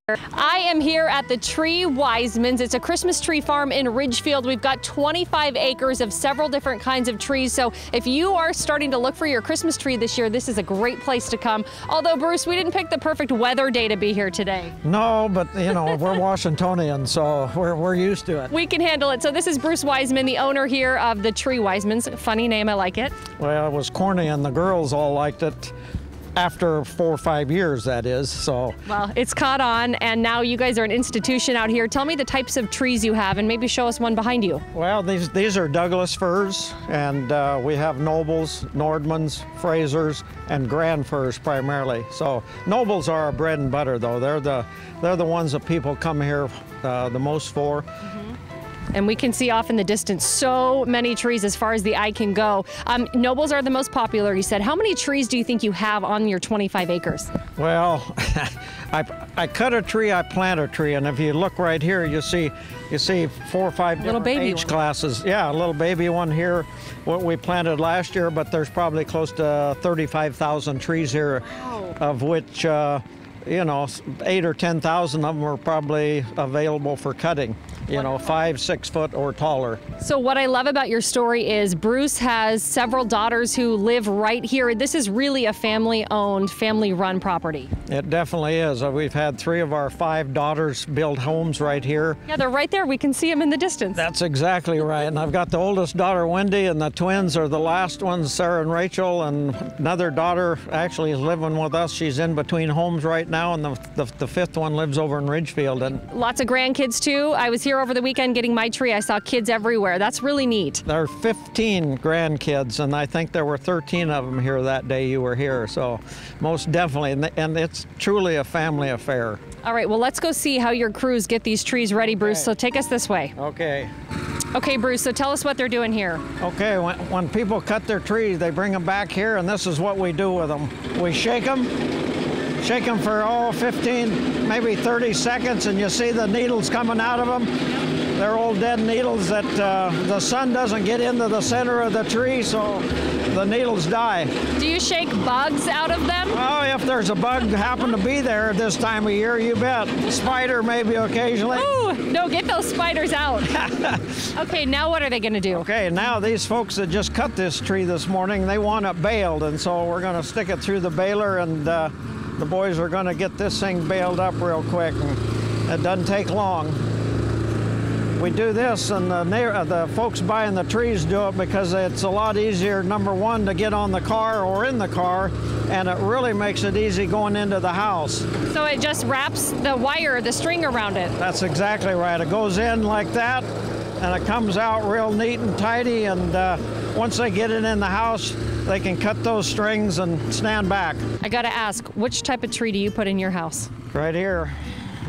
I am here at the Tree Wisemans. It's a Christmas tree farm in Ridgefield. We've got 25 acres of several different kinds of trees. So if you are starting to look for your Christmas tree this year, this is a great place to come. Although, Bruce, we didn't pick the perfect weather day to be here today. No, but you know, we're Washingtonians, so we're used to it. We can handle it. So this is Bruce Wiseman, the owner here of the Tree Wisemans. Funny name, I like it. Well, it was corny and the girls all liked it. After 4 or 5 years, that is, so. Well, it's caught on, and now you guys are an institution out here. Tell me the types of trees you have, and maybe show us one behind you. Well, these are Douglas firs, and we have nobles, Nordmans, Frasers, and grand firs primarily. So nobles are our bread and butter, though. They're the ones that people come here the most for. And we can see off in the distance so many trees as far as the eye can go. Nobles are the most popular, you said. How many trees do you think you have on your 25 acres? Well, I cut a tree, I plant a tree, and if you look right here, you see 4 or 5 different age classes. Yeah, a little baby one here, what we planted last year, but there's probably close to 35,000 trees here, of which you know, 8 or 10,000 of them are probably available for cutting, you know, 5, 6 foot or taller. So what I love about your story is Bruce has several daughters who live right here. This is really a family-owned, family-run property. It definitely is. We've had 3 of our 5 daughters build homes right here. Yeah, they're right there. We can see them in the distance. That's exactly right. And I've got the oldest daughter, Wendy, and the twins are the last ones, Sarah and Rachel, and another daughter actually is living with us. She's in between homes right now, and the 5th one lives over in Ridgefield. And lots of grandkids too. I was here over the weekend getting my tree. I saw kids everywhere. That's really neat. There are 15 grandkids, and I think there were 13 of them here that day you were here. So most definitely, and it's truly a family affair. All right, well, let's go see how your crews get these trees ready, Bruce. Okay. So take us this way. Okay. Okay, Bruce, so tell us what they're doing here. Okay, when people cut their trees, they bring them back here, and this is what we do with them. We shake them for 15, maybe 30 seconds, and you see the needles coming out of them. They're old dead needles that the sun doesn't get into the center of the tree, so the needles die. Do you shake bugs out of them? Oh, if there's a bug happen to be there this time of year, you bet. Spider maybe occasionally. Ooh, no, get those spiders out. Okay, now what are they going to do? Okay, now these folks that just cut this tree this morning, they want it baled, and so we're going to stick it through the baler, and the boys are going to get this thing baled up real quick, and it doesn't take long. We do this, and the folks buying the trees do it because it's a lot easier, number one, to get on the car or in the car, and it really makes it easy going into the house. So it just wraps the wire, the string around it? That's exactly right. It goes in like that, and it comes out real neat and tidy, and once they get it in the house, they can cut those strings and stand back. I gotta ask, which type of tree do you put in your house? Right here.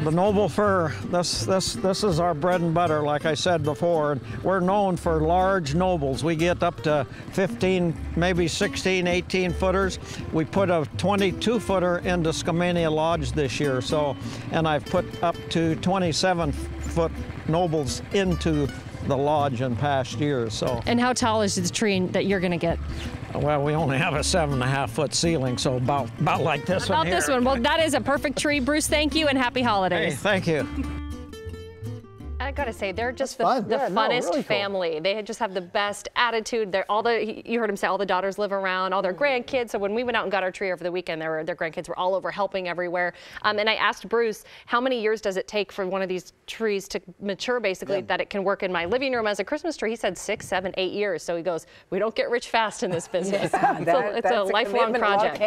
The noble fir. This is our bread and butter, like I said before. We're known for large nobles. We get up to 15, maybe 16, 18 footers. We put a 22 footer into Skamania Lodge this year, and I've put up to 27 foot nobles into the lodge in past years. And how tall is the tree that you're gonna get? Well, we only have a 7.5 foot ceiling, so about like this one here. About this one. Well, that is a perfect tree. Bruce, thank you, and happy holidays. Hey, thank you. I gotta say, they're just the funnest really family. Cool. They just have the best attitude. You heard him say all the daughters live around, all their grandkids. So when we went out and got our tree over the weekend, their grandkids were all over helping everywhere. And I asked Bruce, how many years does it take for one of these trees to mature, basically, that it can work in my living room as a Christmas tree? He said 6, 7, 8 years. So he goes, we don't get rich fast in this business. It's a lifelong project.